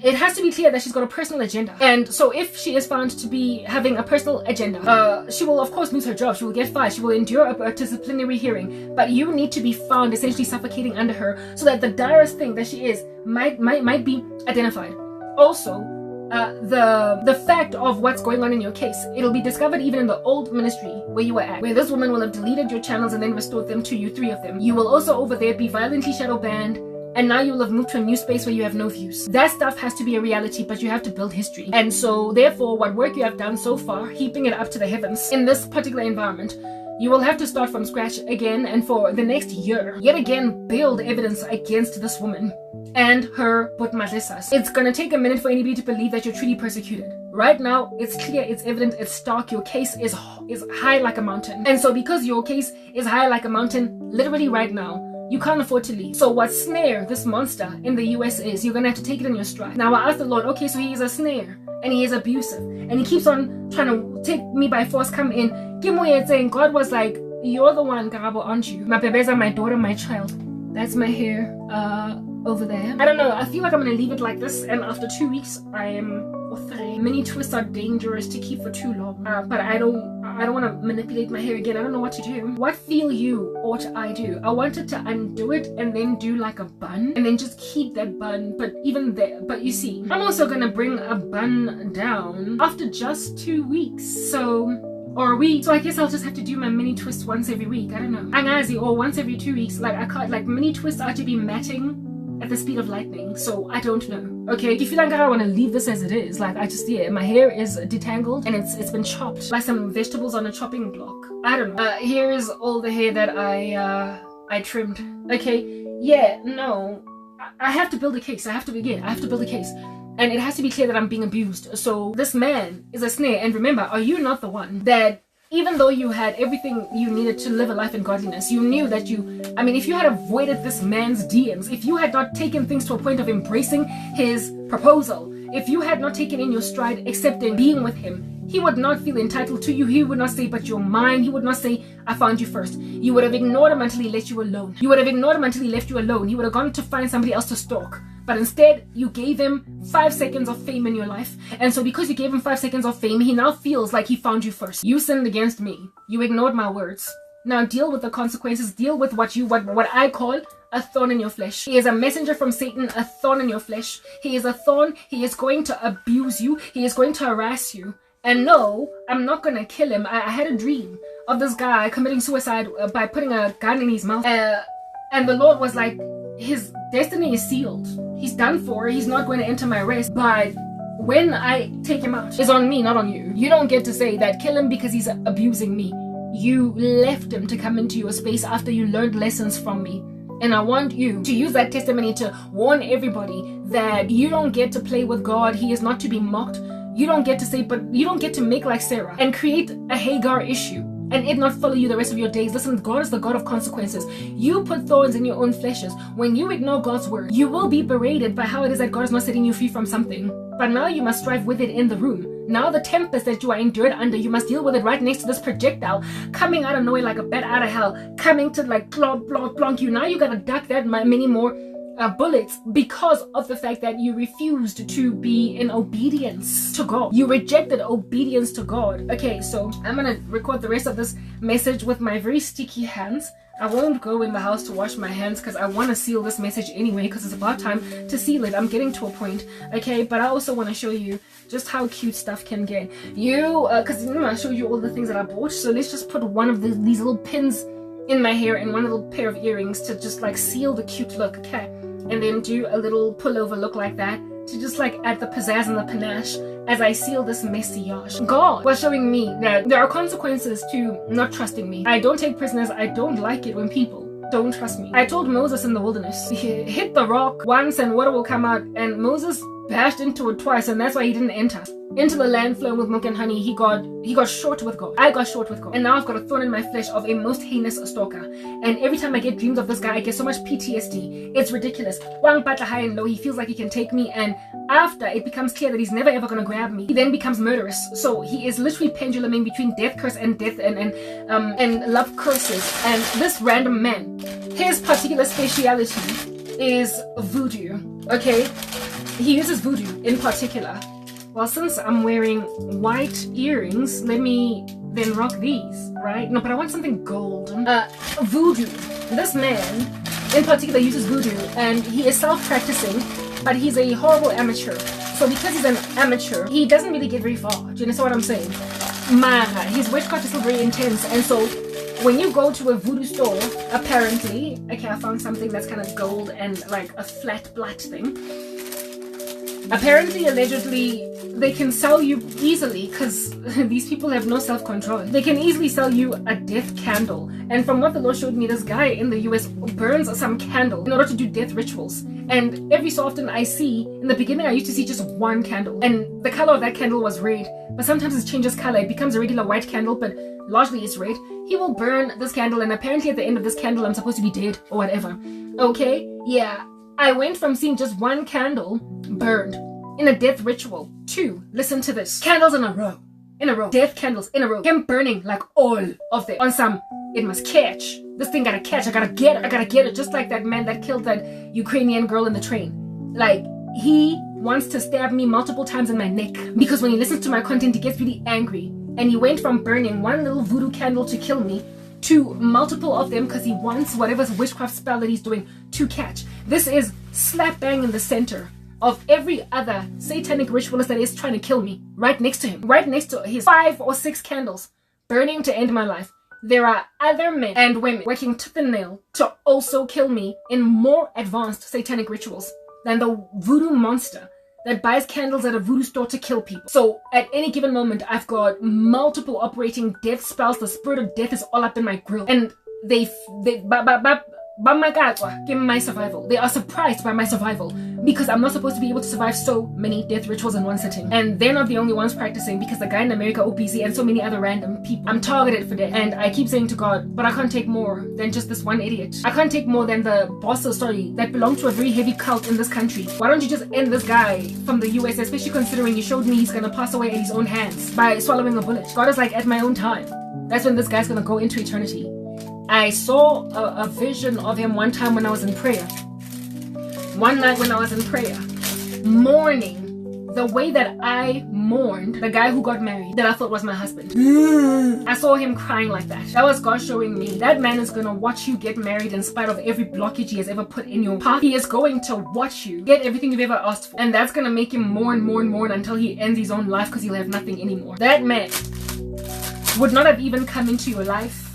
it has to be clear that she's got a personal agenda. And so if she is found to be having a personal agenda, she will of course lose her job, she will get fired, she will endure a disciplinary hearing, but you need to be found essentially suffocating under her so that the direst thing that she is might be identified. Also, the fact of what's going on in your case, it'll be discovered even in the old ministry where you were at, where this woman will have deleted your channels and then restored them to you, 3 of them. You will also over there be violently shadow banned, and now you'll have moved to a new space where you have no views. That stuff has to be a reality, but you have to build history. And so therefore, what work you have done so far, heaping it up to the heavens in this particular environment, you will have to start from scratch again, and for the next year, yet again, build evidence against this woman and her Butmadesas. It's gonna take a minute for anybody to believe that you're truly persecuted. Right now, it's clear, it's evident, it's stark. Your case is high like a mountain. And so because your case is high like a mountain, literally right now, you can't afford to leave. So what snare this monster in the US is, you're gonna have to take it in your stride. Now I asked the Lord, okay, so he is a snare and he is abusive and he keeps on trying to take me by force, come in. Saying God was like, you're the one, Karabo, aren't you? My bebeza, my daughter, my child. That's my hair over there. I don't know, I feel like I'm gonna leave it like this, and after 2 weeks I am mini twists are dangerous to keep for too long, but I don't want to manipulate my hair again. I don't know what to do. What feel you ought I do? I wanted to undo it and then do like a bun and then just keep that bun, but even there, but you see, I'm also gonna bring a bun down after just 2 weeks, or a week. So I guess I'll just have to do my mini twist once every week. I don't know. Angazi, or once every 2 weeks. Like I can't, like mini twists are to be matting at the speed of lightning, so I don't know. Okay, if you feel like I want to leave this as it is, like I just, yeah, my hair is detangled and it's been chopped like some vegetables on a chopping block. I don't know. Here is all the hair that I trimmed. Okay, yeah, no, I have to build a case. I have to build a case. And it has to be clear that I'm being abused. So this man is a snare. And remember, are you not the one that, even though you had everything you needed to live a life in godliness, you knew that if you had avoided this man's DMs, if you had not taken things to a point of embracing his proposal, if you had not taken in your stride, accepting being with him, he would not feel entitled to you. He would not say, but you're mine. He would not say, I found you first. You would have ignored him until he let you alone. You would have ignored him until he left you alone. He would have gone to find somebody else to stalk. But instead, you gave him 5 seconds of fame in your life. And so because you gave him 5 seconds of fame, he now feels like he found you first. You sinned against me. You ignored my words. Now deal with the consequences. Deal with what I call a thorn in your flesh. He is a messenger from Satan, a thorn in your flesh. He is a thorn. He is going to abuse you. He is going to harass you. And no, I'm not going to kill him. I had a dream of this guy committing suicide by putting a gun in his mouth. And the Lord was like, his destiny is sealed. He's done for. He's not going to enter my rest. But when I take him out, it's on me, not on you. You don't get to say that kill him because he's abusing me. You left him to come into your space after you learned lessons from me. And I want you to use that testimony to warn everybody that you don't get to play with God. He is not to be mocked. You don't get to say, but you don't get to make like Sarah and create a Hagar issue and it not follow you the rest of your days. Listen, God is the God of consequences. You put thorns in your own fleshes. When you ignore God's word, you will be berated by how it is that God is not setting you free from something. But now you must strive with it in the room. Now the tempest that you are endured under, you must deal with it right next to this projectile coming out of nowhere like a bat out of hell, coming to like plonk you. Now you gotta duck that many more bullets because of the fact that you refused to be in obedience to God. You rejected obedience to God. Okay, so I'm gonna record the rest of this message with my very sticky hands. I won't go in the house to wash my hands because I want to seal this message anyway because it's about time to seal it. I'm getting to a point, okay? But I also want to show you just how cute stuff can get. Because I showed you all the things that I bought. So let's just put one of these little pins in my hair and one little pair of earrings to just like seal the cute look, okay? And then do a little pullover look like that to just like add the pizzazz and the panache as I seal this message. God was showing me that there are consequences to not trusting me. I don't take prisoners. I don't like it when people don't trust me. I told Moses in the wilderness, hit the rock once and water will come out, and Moses bashed into it twice, and that's why he didn't enter into the land flowing with milk and honey. He got short with God. I got short with God, and now I've got a thorn in my flesh of a most heinous stalker. And every time I get dreams of this guy, I get so much PTSD. It's ridiculous. Wang batla high and low. He feels like he can take me, and after it becomes clear that he's never ever gonna grab me, he then becomes murderous. So he is literally penduluming between death curse and death and love curses. And this random man, his particular speciality is voodoo. Okay, he uses voodoo in particular. Well, since I'm wearing white earrings, let me then rock these, right? No, but I want something gold. Voodoo. This man in particular uses voodoo, and he is self-practicing, but he's a horrible amateur. So because he's an amateur, he doesn't really get very far. Do you understand what I'm saying? Mara, his witchcraft is still very intense, and so when you go to a voodoo store, apparently, okay, I found something that's kind of gold and like a flat black thing. Apparently, allegedly, they can sell you easily because these people have no self-control. They can easily sell you a death candle. And from what the Lord showed me, this guy in the US burns some candle in order to do death rituals. And every so often I see, in the beginning I used to see just one candle. And the color of that candle was red. But sometimes it changes color. It becomes a regular white candle, but largely it's red. He will burn this candle, and apparently at the end of this candle I'm supposed to be dead or whatever. Okay? Yeah. I went from seeing just one candle burned in a death ritual to, listen to this, candles in a row, death candles in a row, him burning like all of them on some, it must catch, this thing gotta catch, I gotta get it, just like that man that killed that Ukrainian girl in the train. Like, he wants to stab me multiple times in my neck because when he listens to my content he gets really angry, and he went from burning one little voodoo candle to kill me to multiple of them because he wants whatever witchcraft spell that he's doing to catch. This is slap bang in the center of every other satanic ritualist that is trying to kill me, right next to him, right next to his 5 or 6 candles burning to end my life. There are other men and women working tooth and nail to also kill me in more advanced satanic rituals than the voodoo monster that buys candles at a voodoo store to kill people. So at any given moment, I've got multiple operating death spells. The spirit of death is all up in my grill, and my survival. They are surprised by my survival because I'm not supposed to be able to survive so many death rituals in one sitting. And they're not the only ones practicing, because the guy in America, OPC, and so many other random people, I'm targeted for death. And I keep saying to God, but I can't take more than just this one idiot. I can't take more than the bosses, that belong to a very heavy cult in this country. Why don't you just end this guy from the US, especially considering you showed me he's gonna pass away at his own hands by swallowing a bullet. God is like, at my own time, that's when this guy's gonna go into eternity. I saw a vision of him one time when I was in prayer. One night when I was in prayer, mourning the way that I mourned the guy who got married that I thought was my husband. I saw him crying like that. That was God showing me that man is gonna watch you get married in spite of every blockage he has ever put in your path. He is going to watch you get everything you've ever asked for, and that's gonna make him mourn until he ends his own life, because he'll have nothing anymore. That man would not have even come into your life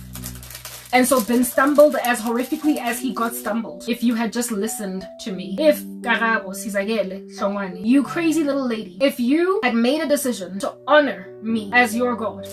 and so been stumbled as horrifically as he got stumbled if you had just listened to me. If Karabo, Hlongwane, you crazy little lady, if you had made a decision to honor me as your God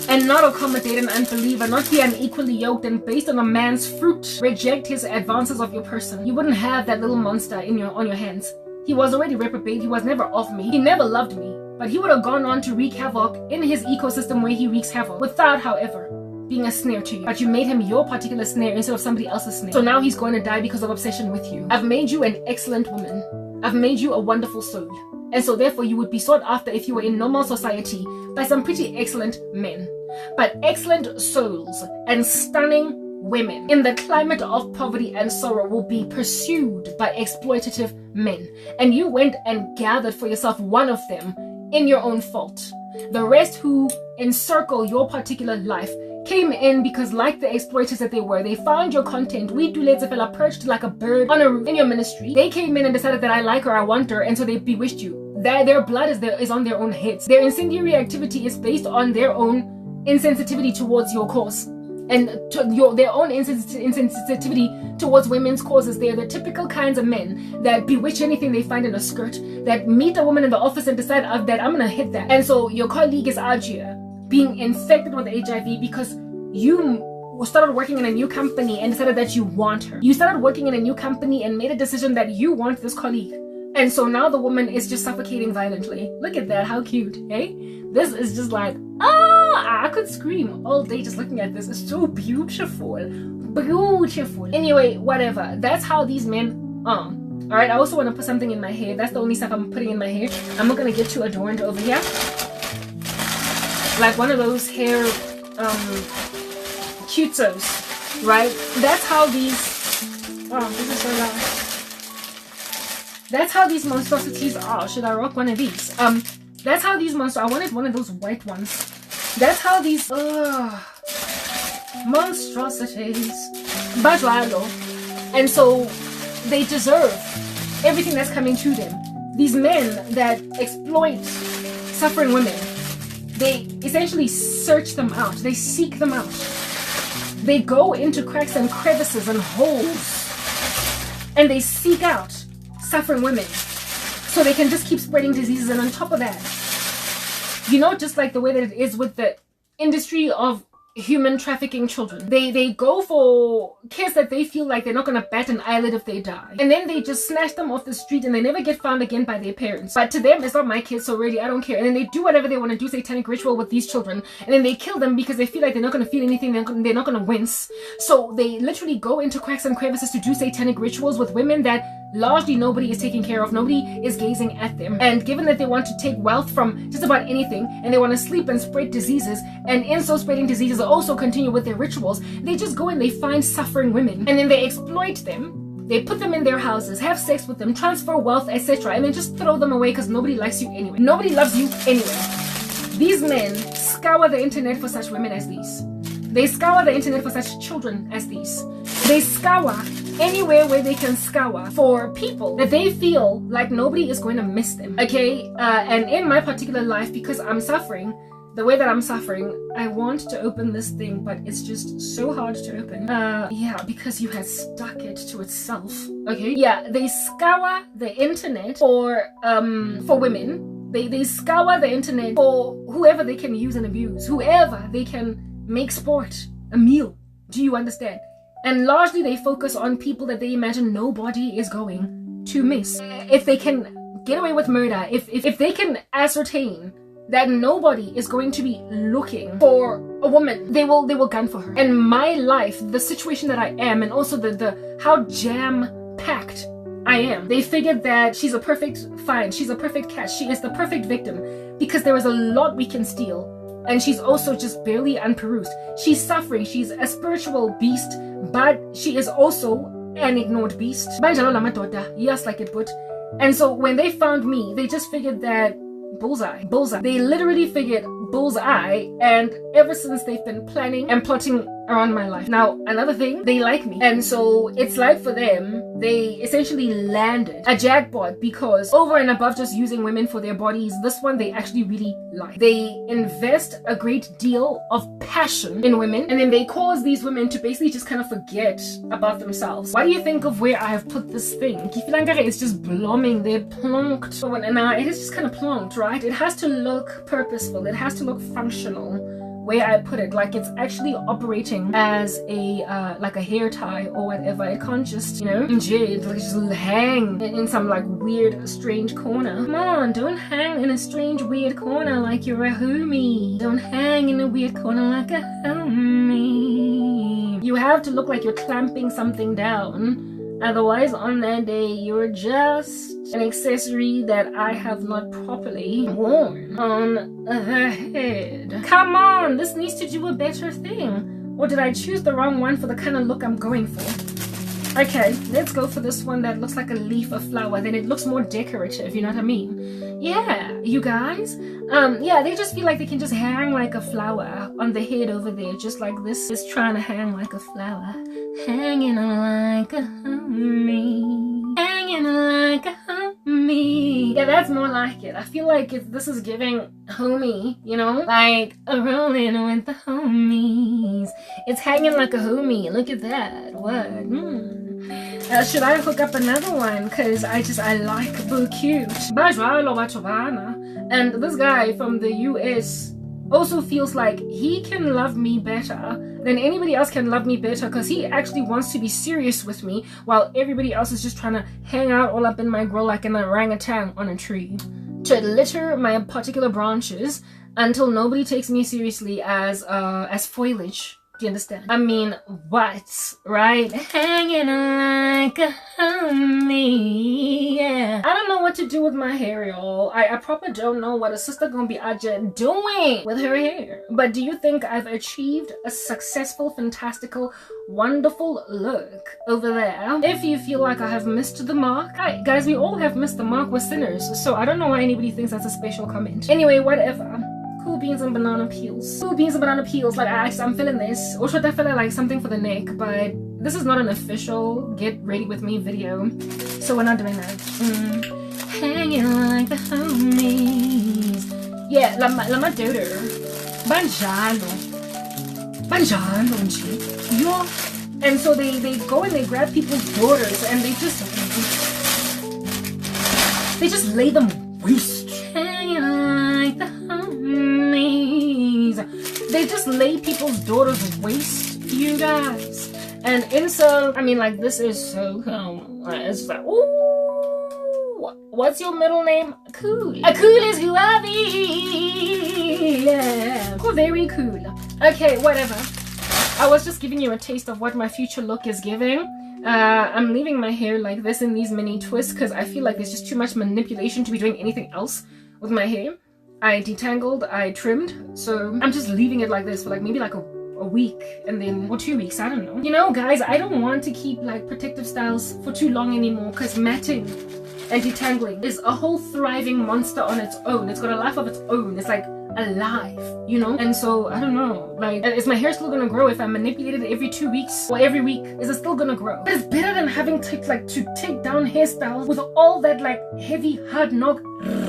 and not accommodate an unbeliever, not be unequally yoked and based on a man's fruit, reject his advances of your person, you wouldn't have that little monster on your hands. He was already reprobate. He was never of me. He never loved me, but he would have gone on to wreak havoc in his ecosystem where he wreaks havoc without, however, being a snare to you. But you made him your particular snare instead of somebody else's snare. So now he's going to die because of obsession with you. I've made you an excellent woman. I've made you a wonderful soul. And so therefore you would be sought after if you were in normal society by some pretty excellent men. But excellent souls and stunning women in the climate of poverty and sorrow will be pursued by exploitative men. And you went and gathered for yourself one of them in your own fault. The rest who encircle your particular life came in because, like the exploiters that they were, they found your content. We do let fella perched like a bird on a roof in your ministry. They came in and decided that I like her, I want her, and so they bewitched you. Their blood is on their own heads. Their incendiary activity is based on their own insensitivity towards your cause, and their own insensitivity towards women's causes. They're the typical kinds of men that bewitch anything they find in a skirt, that meet a woman in the office and decide that I'm gonna hit that. And so your colleague is out here being infected with HIV because you started working in a new company and decided that you want her. You started working in a new company and made a decision that you want this colleague. And so now the woman is just suffocating violently. Look at that, how cute, eh? This is just like, I could scream all day just looking at this. It's so beautiful. Beautiful. Anyway, whatever. That's how these men are. Alright, I also want to put something in my hair. That's the only stuff I'm putting in my hair. I'm not going to get you adorned over here. Like one of those hair cutos, right? That's how these this is so loud. That's how these monstrosities are. Should I rock one of these? That's how these I wanted one of those white ones. That's how these monstrosities. Bajwalo. And so they deserve everything that's coming to them. These men that exploit suffering women, they essentially search them out. They seek them out. They go into cracks and crevices and holes, and they seek out suffering women so they can just keep spreading diseases. And on top of that, you know, just like the way that it is with the industry of human trafficking children, they go for kids that they feel like they're not gonna bat an eyelid if they die, and then they just snatch them off the street and they never get found again by their parents. But to them, it's not my kids, so really I don't care. And then they do whatever they want to do, satanic ritual with these children, and then they kill them because they feel like they're not gonna feel anything, they're not gonna wince. So they literally go into cracks and crevices to do satanic rituals with women that largely nobody is taking care of. Nobody is gazing at them. And given that they want to take wealth from just about anything, and they want to sleep and spread diseases, and in so spreading diseases also continue with their rituals, they just go and they find suffering women, and then they exploit them. They put them in their houses, have sex with them, transfer wealth, etc., and then just throw them away because nobody likes you anyway. Nobody loves you anyway. These men scour the internet for such women as these. They scour the internet for such children as these. They scour anywhere where they can scour for people that they feel like nobody is going to miss them. Okay, and in my particular life, because I'm suffering the way that I'm suffering, I want to open this thing, but it's just so hard to open. Yeah, because you had stuck it to itself. Okay, yeah, they scour the internet for women. They scour the internet for whoever they can use and abuse, whoever they can make sport a meal. Do you understand? And largely they focus on people that they imagine nobody is going to miss. If they can get away with murder, if they can ascertain that nobody is going to be looking for a woman, they will gun for her. And my life, the situation that I am, and also the how jam-packed I am, they figured that she's a perfect find, she's a perfect catch, she is the perfect victim, because there is a lot we can steal, and she's also just barely unperused. She's suffering, she's a spiritual beast, but she is also an ignored beast. Yes, like it put. And so when they found me, they just figured that bullseye. They literally figured bullseye, and ever since they've been planning and plotting around my life. Now, another thing, they like me. And so it's like for them, they essentially landed a jackpot, because over and above just using women for their bodies, this one they actually really like. They invest a great deal of passion in women, and then they cause these women to basically just kind of forget about themselves. What do you think of where I have put this thing? It's just blooming, they're plonked. And it is just kind of plonked, right? It has to look purposeful, it has to look functional. Where I put it, like it's actually operating as a like a hair tie or whatever. It can't just, you know, just hang in some like weird strange corner. Come on, don't hang in a strange weird corner like you're a homie. Don't hang in a weird corner like a homie. You have to look like you're clamping something down. Otherwise, on that day, you're just an accessory that I have not properly worn on the head. Come on, this needs to do a better thing. Or did I choose the wrong one for the kind of look I'm going for? Okay, let's go for this one that looks like a leaf of flower. Then it looks more decorative, you know what I mean? Yeah, you guys. Yeah, they just feel like they can just hang like a flower on the head over there, just like this is trying to hang like a flower. Hanging like a homie. Hanging like a homie. Yeah, that's more like it. I feel like this is giving homie, you know? Like a rolling with the homies. It's hanging like a homie. Look at that. What? Should I hook up another one? Because I like Boo Cute. And this guy from the US also feels like he can love me better than anybody else can love me better, because he actually wants to be serious with me while everybody else is just trying to hang out all up in my grill like an orangutan on a tree, to litter my particular branches until nobody takes me seriously as foliage. Do you understand? I mean, what? Right? Hanging like a homie, yeah. I don't know what to do with my hair, y'all. I proper don't know what a sister gonna be out there doing with her hair. But do you think I've achieved a successful, fantastical, wonderful look over there? If you feel like I have missed the mark, hi, guys, we all have missed the mark. We're sinners. So I don't know why anybody thinks that's a special comment. Anyway, whatever. Cool beans and banana peels. Cool beans and banana peels. Like, I'm feeling this. Or should I feel like something for the neck? But this is not an official get ready with me video, so we're not doing that. Hanging like the homies. Yeah, lama dodo. Banjalo, nje. Yo. And so they go and they grab people's daughters and they just lay them waste. Hanging like the homies. They just lay people's daughters waste, you guys. And I mean, like, this is so cool. It's like, ooh, what's your middle name? Cool. Cool is who I be. Yeah. Cool, very cool. Okay, whatever. I was just giving you a taste of what my future look is giving. I'm leaving my hair like this in these mini twists because I feel like there's just too much manipulation to be doing anything else with my hair. I detangled, I trimmed, so I'm just leaving it like this for like maybe like a week and then, or 2 weeks, I don't know. You know, guys, I don't want to keep like protective styles for too long anymore because matting and detangling is a whole thriving monster on its own. It's got a life of its own. It's like alive, you know? And so I don't know, like, is my hair still gonna grow if I manipulate it every 2 weeks or every week? Is it still gonna grow? But it's better than having to take down hairstyles with all that like heavy, hard knock,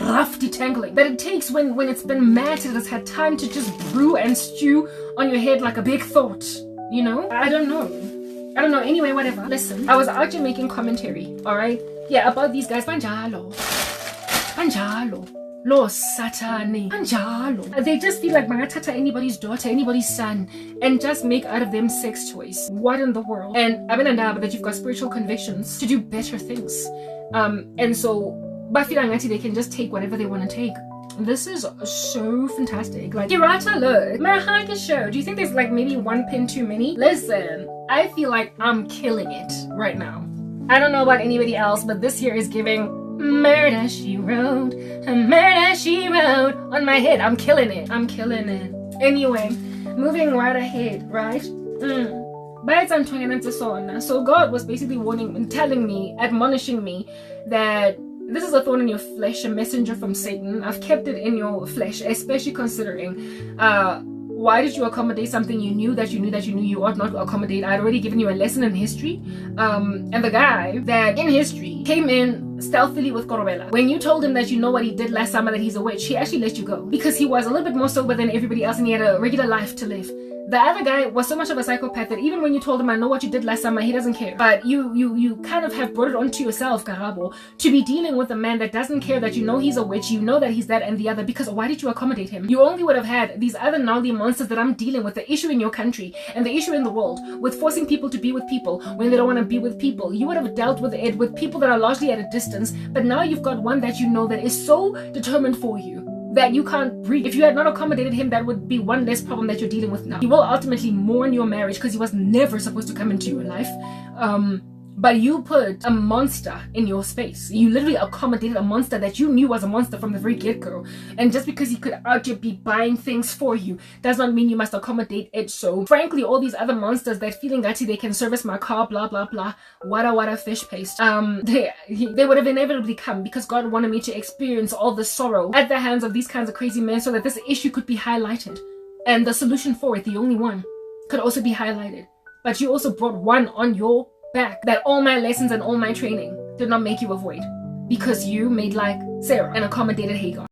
rough detangling that it takes when it's been matted. It's had time to just brew and stew on your head like a big thought, you know? I don't know. Anyway, whatever. Listen, I was out here making commentary, all right? Yeah, about these guys. Banjalo. Lo satani. Banjalo. They just feel like mangatata anybody's daughter, anybody's son, and just make out of them sex toys. What in the world? And Abinandaba, that you've got spiritual convictions to do better things And so Bafilangati, they can just take whatever they want to take. This is so fantastic. Like, Hirata, look, my heart is show. Do you think there's like maybe one pin too many? Listen, I feel like I'm killing it right now. I don't know about anybody else, but this here is giving murder she wrote, on my head. I'm killing it. I'm killing it. Anyway, moving right ahead, right? So God was basically warning, telling me, admonishing me that this is a thorn in your flesh, a messenger from Satan. I've kept it in your flesh, especially considering why did you accommodate something you knew you ought not to accommodate? I'd already given you a lesson in history. And the guy that in history came in stealthily with Karabo. When you told him that you know what he did last summer, that he's a witch, he actually let you go because he was a little bit more sober than everybody else and he had a regular life to live. The other guy was so much of a psychopath that even when you told him, I know what you did last summer, he doesn't care. But you kind of have brought it onto yourself, Karabo, to be dealing with a man that doesn't care that you know he's a witch, you know that he's that and the other, because why did you accommodate him? You only would have had these other gnarly monsters that I'm dealing with, the issue in your country and the issue in the world, with forcing people to be with people when they don't want to be with people. You would have dealt with it with people that are largely at a distance, but now you've got one that you know that is so determined for you that you can't breathe. If you had not accommodated him, that would be one less problem that you're dealing with now. You will ultimately mourn your marriage because he was never supposed to come into your life. But you put a monster in your space. You literally accommodated a monster that you knew was a monster from the very get-go. And just because he could out here be buying things for you does not mean you must accommodate it. So frankly, all these other monsters that feeling that they can service my car, blah blah blah, wada fish paste, they would have inevitably come because God wanted me to experience all the sorrow at the hands of these kinds of crazy men so that this issue could be highlighted. And the solution for it, the only one, could also be highlighted. But you also brought one on your back that all my lessons and all my training did not make you avoid, because you made like Sarah and accommodated Hagar.